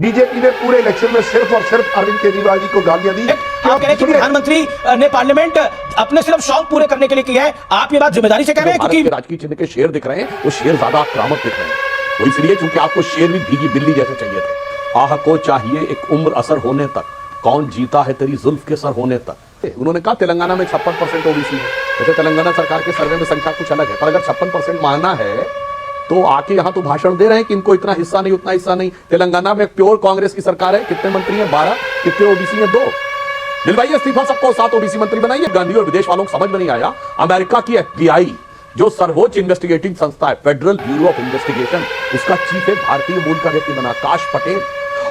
BJP ने पूरे election में सिर्फ और सिर्फ अरविंद केजरीवाल जी को गालियां दी। आप कह रहे हैं कि प्रधानमंत्री ने पार्लियामेंट अपने सिर्फ शौक पूरे करने के लिए किया है, आप ये बात जिम्मेदारी से कह रहे हैं? क्योंकि राजकीय चिन्ह के शेर दिख रहे हैं, वो शेर ज्यादा आक्रामक दिख रहे हैं, वो इसलिए क्योंकि आपको शेर भी भीगी बिल्ली जैसे चाहिए थे। आह को चाहिए एक उम्र असर होने तक, कौन जीता है तेरी जुल्फ के सर होने तक। उन्होंने कहा तेलंगाना में 56% ओबीसी है। वैसे तेलंगाना सरकार के सर्वे में संख्या कुछ अलग है, पर अगर 56% मानना है तो आके यहां तो भाषण दे रहे हैं कि इनको इतना हिस्सा नहीं, उतना हिस्सा नहीं। तेलंगाना में प्योर कांग्रेस की सरकार है, कितने मंत्री हैं? 12। कितने ओबीसी हैं? 2। दिलवाइए इस्तीफा सबको, 7 ओबीसी मंत्री बनाइए। गांधी और विदेश वालों को समझ में नहीं आया, अमेरिका की FBI जो सर्वोच्च इन्वेस्टिगेटिंग संस्था है, फेडरल ब्यूरो ऑफ इन्वेस्टिगेशन, उसका चीफ एक भारतीय मूल का व्यक्ति बना, आकाश पटेल।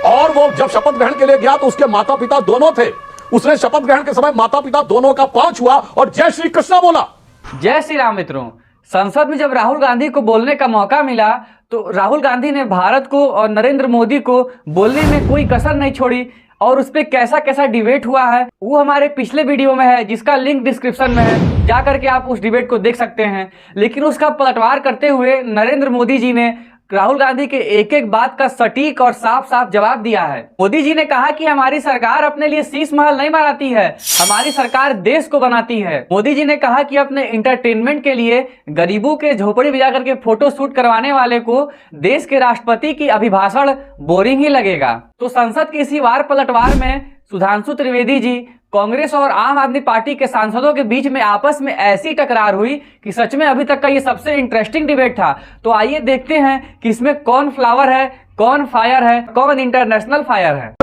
और वो जब शपथ ग्रहण के लिए गया तो उसके माता पिता दोनों थे। उसने शपथ ग्रहण के समय माता पिता दोनों का पांव छुआ और जय श्री कृष्णा बोला। जय श्री राम। मित्रों, संसद में जब राहुल गांधी को बोलने का मौका मिला तो राहुल गांधी ने भारत को और नरेंद्र मोदी को बोलने में कोई कसर नहीं छोड़ी, और उस पर कैसा कैसा डिबेट हुआ है वो हमारे पिछले वीडियो में है, जिसका लिंक डिस्क्रिप्शन में है, जा करके आप उस डिबेट को देख सकते हैं। लेकिन उसका पलटवार करते हुए नरेंद्र मोदी जी ने राहुल गांधी के एक एक बात का सटीक और साफ साफ जवाब दिया है। मोदी जी ने कहा कि हमारी सरकार अपने लिए शीश महल नहीं बनाती है, हमारी सरकार देश को बनाती है। मोदी जी ने कहा कि अपने इंटरटेनमेंट के लिए गरीबों के झोपड़ी बजा करके फोटो शूट करवाने वाले को देश के राष्ट्रपति की अभिभाषण बोरिंग ही लगेगा। तो संसद के इसी वार पलटवार में सुधांशु त्रिवेदी जी, कांग्रेस और आम आदमी पार्टी के सांसदों के बीच में आपस में ऐसी टकरार हुई कि सच में अभी तक का ये सबसे इंटरेस्टिंग डिबेट था। तो आइए देखते हैं कि इसमें कौन फ्लावर है, कौन फायर है, कौन इंटरनेशनल फायर है।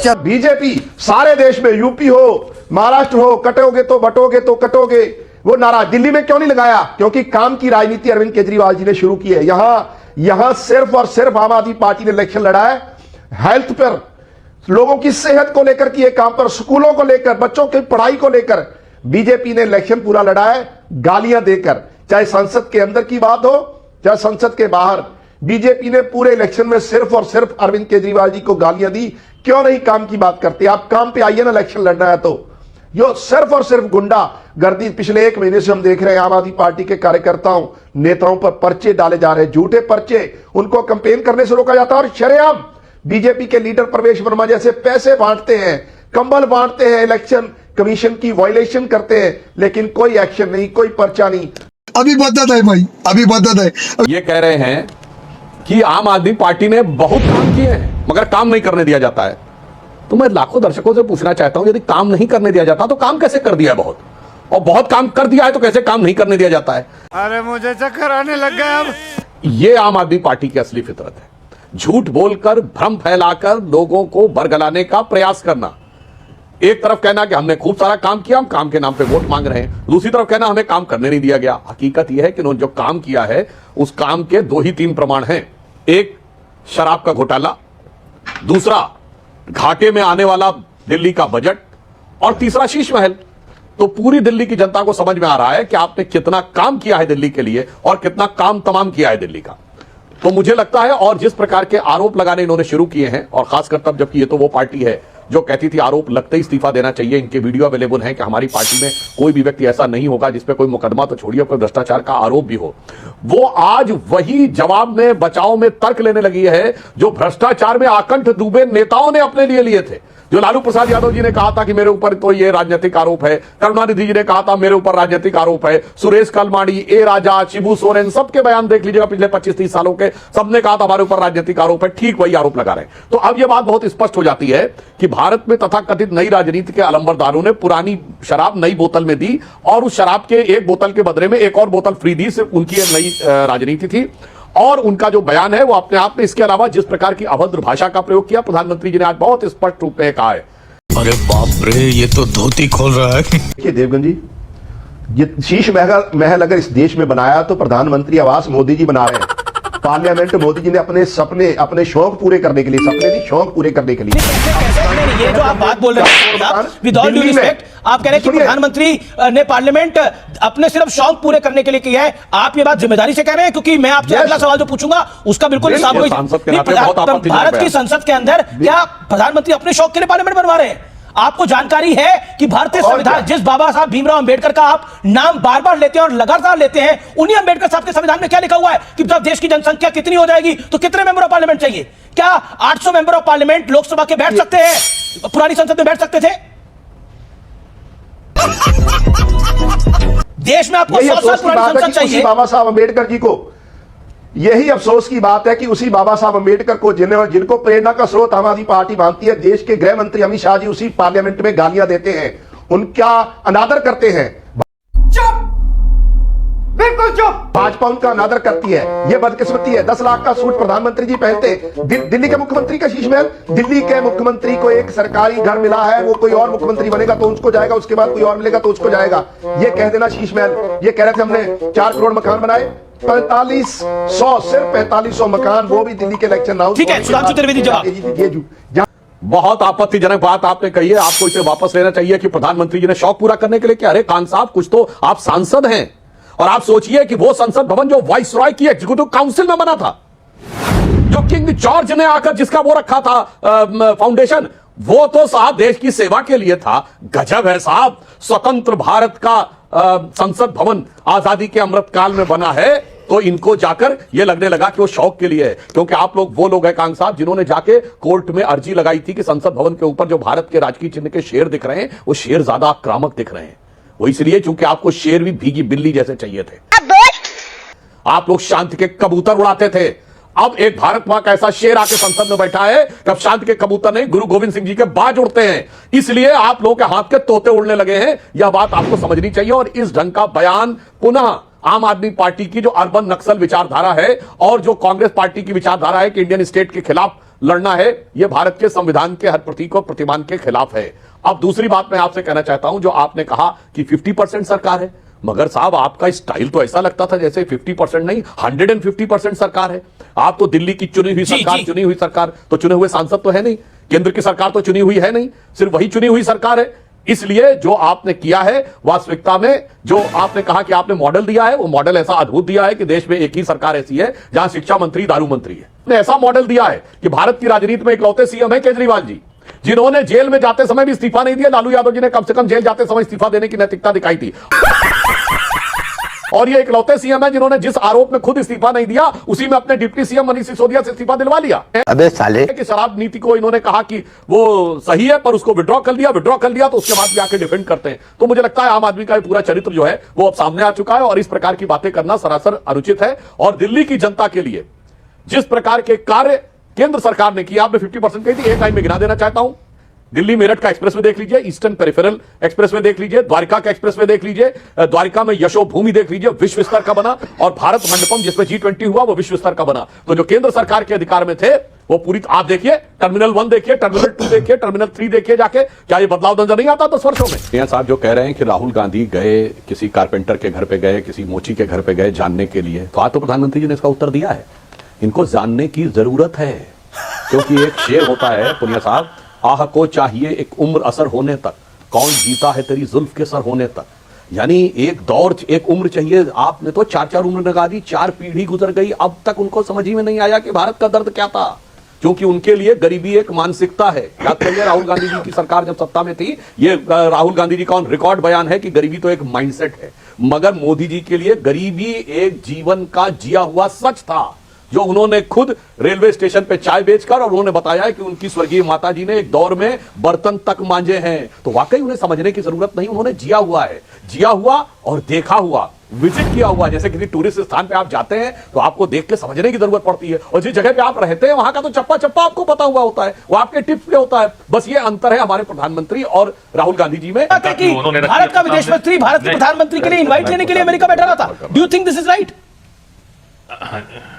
जब बीजेपी सारे देश में, यूपी हो, महाराष्ट्र हो, कटोगे तो बटोगे तो कटोगे, वो नारा दिल्ली में क्यों नहीं लगाया? क्योंकि काम की राजनीति अरविंद केजरीवाल जी ने शुरू की है। यहां सिर्फ और सिर्फ आम आदमी पार्टी ने इलेक्शन लड़ा है हेल्थ पर, लोगों की सेहत को लेकर किए काम पर, स्कूलों को लेकर, बच्चों की पढ़ाई को लेकर बीजेपी ने इलेक्शन पूरा लड़ा है गालियां देकर। चाहे संसद के अंदर की बात हो चाहे संसद के बाहर, बीजेपी ने पूरे इलेक्शन में सिर्फ और सिर्फ अरविंद केजरीवाल जी को गालियां दी। क्यों नहीं काम की बात करते? आप काम पे आइए ना, इलेक्शन लड़ना है तो। जो सिर्फ और सिर्फ गुंडा गर्दी पिछले 1 महीने से हम देख रहे हैं, आम आदमी पार्टी के कार्यकर्ताओं नेताओं पर पर्चे डाले जा रहे हैं, झूठे पर्चे, उनको कैंपेन करने से रोका जाता है। और शरेआम बीजेपी के लीडर प्रवेश वर्मा जैसे पैसे बांटते हैं, कंबल बांटते हैं, इलेक्शन कमीशन की वायलेशन करते हैं, लेकिन कोई एक्शन नहीं, कोई पर्चा नहीं। अभी बदत है भाई, अभी बदत है। ये कह रहे हैं कि आम आदमी पार्टी ने बहुत काम किए हैं मगर काम नहीं करने दिया जाता है। तो मैं लाखों दर्शकों से पूछना चाहता हूं, यदि काम नहीं करने दिया जाता तो काम कैसे कर दिया है बहुत, और बहुत काम कर दिया है तो कैसे काम नहीं करने दिया जाता है? अरे मुझे चक्कर आने लग गया अब। ये आम आदमी पार्टी की असली फितरत है, झूठ बोलकर, भ्रम फैलाकर लोगों को बरगलाने का प्रयास करना। एक तरफ कहना कि हमने खूब सारा काम किया, हम काम के नाम पे वोट मांग रहे हैं, दूसरी तरफ कहना हमें काम करने नहीं दिया गया। हकीकत यह है कि उन्होंने जो काम किया है उस काम के 2 ही 3 प्रमाण हैं। एक, शराब का घोटाला, दूसरा घाटे में आने वाला दिल्ली का बजट, और तीसरा शीश महल। तो पूरी दिल्ली की जनता को समझ में आ रहा है कि आपने कितना काम किया है दिल्ली के लिए और कितना काम तमाम किया है दिल्ली का। तो मुझे लगता है, और जिस प्रकार के आरोप लगाने इन्होंने शुरू किए हैं, और खासकर तब जबकि ये तो वो पार्टी है जो कहती थी आरोप लगते ही इस्तीफा देना चाहिए, इनके वीडियो अवेलेबल हैं कि हमारी पार्टी में कोई भी व्यक्ति ऐसा नहीं होगा जिस पे कोई मुकदमा तो छोड़िए कोई भ्रष्टाचार का आरोप भी हो, वो आज वही जवाब में, बचाव में तर्क लेने लगी है जो भ्रष्टाचार में आकंठ डूबे नेताओं ने अपने लिए लिए थे। जो लालू प्रसाद यादव जी ने कहा था कि मेरे ऊपर तो ये राजनीतिक आरोप है, करुणानिधि जी ने कहा था मेरे ऊपर राजनीतिक आरोप है, सुरेश कलमाड़ी, ए राजा, शिबू सोरेन, सबके बयान देख लीजिएगा पिछले 25-30 सालों के, सबने कहा था हमारे ऊपर राजनीतिक आरोप है। ठीक वही आरोप लगा रहे हैं। तो अब यह बात बहुत स्पष्ट हो जाती है कि भारत में तथाकथित नई राजनीति के अलंबरदारों ने पुरानी शराब नई बोतल में दी, और उस शराब के एक बोतल के बदले में एक और बोतल फ्री दी। सिर्फ उनकी नई राजनीति थी, और उनका जो बयान है वो अपने आप में, इसके अलावा जिस प्रकार की अभद्र भाषा का प्रयोग किया प्रधानमंत्री जी ने आज बहुत स्पष्ट रूप में कहा है। अरे बाप रे, ये तो धोती खोल रहा है। देखिए देवगन जी, ये शीश महल अगर इस देश में बनाया तो प्रधानमंत्री आवास मोदी जी बना रहे हैं। पार्लियामेंट मोदी जी ने अपने सपने, अपने शौक पूरे करने के लिए, सपने नहीं शौक पूरे करने के लिए। ये जो आप बात बोल रहे हैं विद ऑल ड्यू रिस्पेक्ट, आप कह रहे हैं कि प्रधानमंत्री ने पार्लियामेंट अपने सिर्फ शौक पूरे करने के लिए किया है, आप ये बात जिम्मेदारी से कह रहे हैं? क्योंकि मैं आपसे अगला सवाल जो पूछूंगा उसका बिल्कुल भारत की संसद के अंदर क्या प्रधानमंत्री अपने शौक के लिए पार्लियामेंट बनवा रहे हैं? आपको जानकारी है कि भारतीय संविधान, जिस बाबा साहब भीमराव अंबेडकर का आप नाम बार बार लेते हैं और लगातार लेते हैं, उन्हीं अंबेडकर साहब के संविधान में क्या लिखा हुआ है कि जब देश की जनसंख्या कितनी हो जाएगी तो कितने मेंबर ऑफ पार्लियामेंट चाहिए? क्या 800 मेंबर ऑफ पार्लियामेंट लोकसभा के बैठ सकते हैं, पुरानी संसद में बैठ सकते थे? देश में आपको यही 100 साल अफसोस की पुरानी बात है संसद कि उसी चाहिए। बाबा साहब अम्बेडकर जी को, यही अफसोस की बात है कि उसी बाबा साहब अम्बेडकर को जिनको प्रेरणा का स्रोत आम आदमी पार्टी मानती है, देश के गृह मंत्री अमित शाह जी उसी पार्लियामेंट में गालियां देते हैं, उनका अनादर करते हैं। चुप, बिल्कुल चुप। भाजपा उनका अनादर करती है, यह बदकिस्मती है। 10 लाख का सूट प्रधानमंत्री जी पहनते, दिल्ली के मुख्यमंत्री का शीश महल, दिल्ली के मुख्यमंत्री को एक सरकारी घर मिला है, वो कोई और मुख्यमंत्री बनेगा तो उसको जाएगा, उसके बाद कोई और मिलेगा तो उसको जाएगा, ये कह देना शीश महल। ये कह रहे थे हमने 4 करोड़ मकान बनाए, 4500, सिर्फ 4500 मकान, वो भी दिल्ली के इलेक्शन नाउ। ठीक है, सुधांशु त्रिवेदी जवाब। बहुत आपत्तिजनक बात आपने कही है, आपको इसे वापस लेना चाहिए कि प्रधानमंत्री जी ने शौक पूरा करने के लिए क्या? अरे कान साहब, कुछ तो आप सांसद हैं, और आप सोचिए कि वो संसद भवन जो वाइस रॉय की एग्जीक्यूटिव काउंसिल में बना था, जो किंग जॉर्ज ने आकर जिसका वो रखा था फाउंडेशन, वो तो साहब देश की सेवा के लिए था। गजब है साहब, स्वतंत्र भारत का संसद भवन आजादी के अमृत काल में बना है, तो इनको जाकर ये लगने लगा कि वो शौक के लिए है। क्योंकि आप लोग वो लोग हैं कांग साहब जिन्होंने जाके कोर्ट में अर्जी लगाई थी कि संसद भवन के ऊपर जो भारत के राजकीय चिन्ह के शेर दिख रहे हैं, वो शेर ज्यादा आक्रामक दिख रहे हैं। वो इसलिए क्योंकि आपको शेर भी भीगी बिल्ली जैसे चाहिए थे, आप लोग शांति के कबूतर उड़ाते थे। अब एक भारत मां का ऐसा शेर आके संसद में बैठा है, तब शांति के कबूतर नहीं, गुरु गोविंद सिंह जी के बाज उड़ते हैं। इसलिए आप लोगों के हाथ के तोते उड़ने लगे हैं, यह बात आपको समझनी चाहिए। और इस ढंग का बयान पुनः आम आदमी पार्टी की जो अर्बन नक्सल विचारधारा है और जो कांग्रेस पार्टी की विचारधारा है कि इंडियन स्टेट के खिलाफ लड़ना है, यह भारत के संविधान के हर प्रतीक और प्रतिमान के खिलाफ है। अब दूसरी बात मैं आपसे कहना चाहता हूं, जो आपने कहा कि 50% सरकार है, मगर साहब आपका स्टाइल तो ऐसा लगता था जैसे 50% नहीं 150% सरकार है। आप तो दिल्ली की चुनी हुई सरकार, चुनी हुई सरकार, तो चुने हुए सांसद तो है नहीं, केंद्र की सरकार तो चुनी हुई है नहीं, सिर्फ वही चुनी हुई सरकार है। इसलिए जो आपने किया है वास्तविकता में, जो आपने कहा कि आपने मॉडल दिया है, वो मॉडल ऐसा अद्भुत दिया है कि देश में एक ही सरकार ऐसी है जहां शिक्षा मंत्री दारू मंत्री है। आपने ऐसा मॉडल दिया है कि भारत की राजनीति में इकलौते सीएम है केजरीवाल जी, जिन्होंने जेल में जाते समय भी इस्तीफा नहीं दिया। लालू यादव जी ने कम से कम जेल जाते समय इस्तीफा देने की नैतिकता दिखाई थी। और ये इकलौते सीएम है जिन्होंने जिस आरोप में खुद इस्तीफा नहीं दिया, उसी में अपने डिप्टी सीएम मनीष सिसोदिया से इस्तीफा दिलवा लिया। अबे साले, कि शराब नीति को इन्होंने कहा कि वो सही है, पर उसको विड्रॉ कर लिया तो उसके बाद भी आके डिफेंड करते हैं। तो मुझे लगता है आम आदमी का पूरा चरित्र जो है वो अब सामने आ चुका है, और इस प्रकार की बातें करना सरासर अनुचित है। और दिल्ली की जनता के लिए जिस प्रकार के कार्य केंद्र सरकार ने किया, आपने 50% कही थी, एक लाइन में गिना देना चाहता हूं। दिल्ली मेरठ का एक्सप्रेसवे देख लीजिए, ईस्टर्न पेरिफेरल एक्सप्रेसवे देख लीजिए, द्वारका का एक्सप्रेसवे देख लीजिए, द्वारका में यशो भूमि देख लीजिए, विश्व स्तर का बना, और भारत मंडपम जिसमें G20 हुआ वो विश्व स्तर का बना। तो जो केंद्र सरकार के अधिकार में थे वो पूरी, आप देखिए टर्मिनल 1 देखिए, टर्मिनल 2 देखिए, टर्मिनल 3 देखिए जाके, क्या ये बदलाव नजर नहीं आता 10 वर्षों में? मियां साहब जो कह रहे हैं कि राहुल गांधी गए किसी कारपेंटर के घर पे गए, किसी मोची के घर पे गए जानने के लिए, तो आज तो प्रधानमंत्री जी ने इसका उत्तर दिया है, इनको जानने की जरूरत है। क्योंकि एक शेर होता है पुनिया साहब, आह को चाहिए एक उम्र असर होने तक, कौन जीता है तेरी जुल्फ के सर होने तक। यानी एक दौर, एक उम्र चाहिए। आपने तो 4 उम्र लगा दी, 4 पीढ़ी गुजर गई, अब तक उनको समझ ही में नहीं आया कि भारत का दर्द क्या था। क्योंकि उनके लिए गरीबी एक मानसिकता है। याद करिए राहुल गांधी जी की सरकार जब सत्ता में थी, ये राहुल गांधी जी का ऑन रिकॉर्ड बयान है कि गरीबी तो एक माइंडसेट है। मगर मोदी जी के लिए गरीबी एक जीवन का जिया हुआ सच था, जो उन्होंने खुद रेलवे स्टेशन पे चाय बेचकर, और उन्होंने बताया कि उनकी स्वर्गीय माता जी ने एक दौर में बर्तन तक मांजे हैं। तो वाकई उन्हें समझने की जरूरत नहीं, उन्होंने जिया हुआ है, जिया हुआ और देखा हुआ, विजिट किया हुआ। जैसे किसी टूरिस्ट स्थान पे आप जाते हैं तो आपको देख के समझने की जरूरत पड़ती है, और जिस जगह पे आप रहते हैं वहां का तो चप्पा चप्पा आपको पता हुआ होता है, वो आपके टिप्स पे होता है। बस ये अंतर है हमारे प्रधानमंत्री और राहुल गांधी जी में। भारत का विदेश मंत्री भारत के प्रधानमंत्री के लिए इनवाइट लेने के लिए अमेरिका बैठा रहा था। Do you think this is right?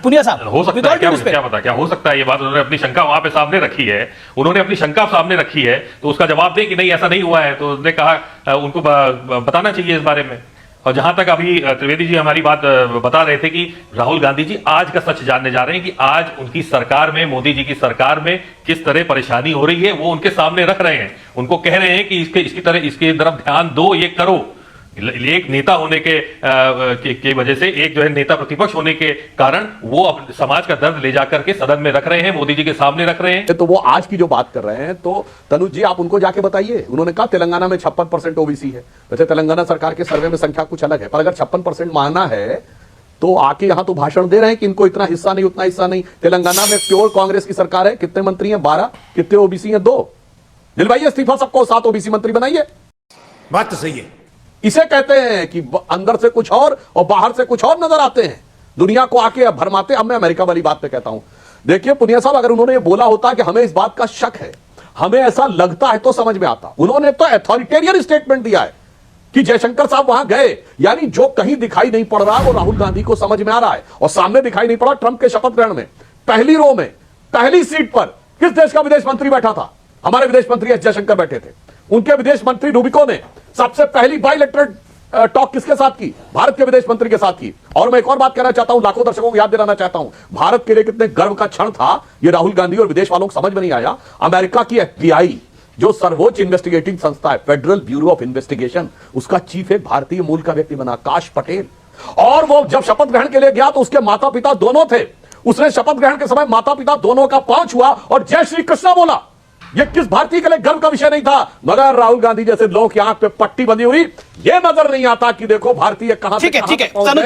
Punia साहब, हो सकता है, क्या पता क्या हो सकता है। ये बात उन्होंने अपनी शंका वहां पे सामने रखी है, उन्होंने अपनी शंका सामने रखी है, तो उसका जवाब दें कि नहीं ऐसा नहीं हुआ है। तो उन्होंने कहा उनको बताना चाहिए इस बारे में। और जहां तक अभी त्रिवेदी जी हमारी बात बता रहे थे कि राहुल गांधी जी आज का सच जानने जा रहे हैं कि आज उनकी सरकार में, मोदी जी की सरकार में किस तरह परेशानी हो रही है, वो उनके सामने रख रहे हैं। उनको कह रहे हैं कि इसकी तरफ ध्यान दो, ये करो। एक नेता होने के वजह से, एक जो है नेता प्रतिपक्ष होने के कारण, वो समाज का दर्द ले जाकर के सदन में रख रहे हैं, मोदी जी के सामने रख रहे हैं। तो वो आज की जो बात कर रहे हैं, तो तनुज जी आप उनको जाके बताइए। उन्होंने कहा तेलंगाना में 56% ओबीसी है। वैसे तेलंगाना सरकार के सर्वे में संख्या कुछ अलग है, पर अगर 56% माना है तो आके यहां तो भाषण दे रहे हैं कि इनको इतना हिस्सा नहीं, उतना हिस्सा नहीं। तेलंगाना में प्योर कांग्रेस की सरकार है, कितने मंत्री हैं? 12। कितने ओबीसी हैं? 2। दिलवाइए इस्तीफा सबको, 7 ओबीसी मंत्री बनाइए। बात तो सही है। इसे कहते हैं कि अंदर से कुछ और बाहर से कुछ और नजर आते हैं, दुनिया को आके भरमाते। अब मैं अमेरिका वाली बात पे कहता हूं, देखिए पुनिया साहब, अगर उन्होंने ये बोला होता कि हमें इस बात का शक है, हमें ऐसा लगता है, तो समझ में आता। उन्होंने तो अथॉरिटेरियन स्टेटमेंट दिया है कि जयशंकर साहब वहां गए, यानी जो कहीं दिखाई नहीं पड़ रहा वो राहुल गांधी को समझ में आ रहा है। और सामने दिखाई नहीं पड़ा, ट्रंप के शपथ ग्रहण में पहली रो में पहली सीट पर किस देश का विदेश मंत्री बैठा था? हमारे विदेश मंत्री एस जयशंकर बैठे थे। उनके विदेश मंत्री रूबिको ने सबसे पहली बायलैटरल टॉक किसके साथ की? भारत के विदेश मंत्री के साथ की। और मैं एक और बात कहना चाहता हूं, लाखों दर्शकों को याद दिलाना चाहता हूं, भारत के लिए कितने गर्व का क्षण था ये राहुल गांधी और विदेश वालों को समझ में नहीं आया। अमेरिका की FBI, जो सर्वोच्च इन्वेस्टिगेटिंग संस्था है, फेडरल ब्यूरो ऑफ इन्वेस्टिगेशन, उसका चीफ एक भारतीय मूल का व्यक्ति बना, काश पटेल। और वो जब शपथ ग्रहण के लिए गया तो उसके माता पिता दोनों थे। उसने शपथ ग्रहण के समय माता पिता दोनों का पांव छुआ और जय श्री कृष्णा बोला। ये किस भारतीय के लिए गर्व का विषय नहीं था? मगर राहुल गांधी जैसे लोगों की आंख पे पट्टी बंधी हुई, ये नजर नहीं आता कि देखो भारतीय कहां से ठीक है, कहां ठीक तक है। पहुंच गए।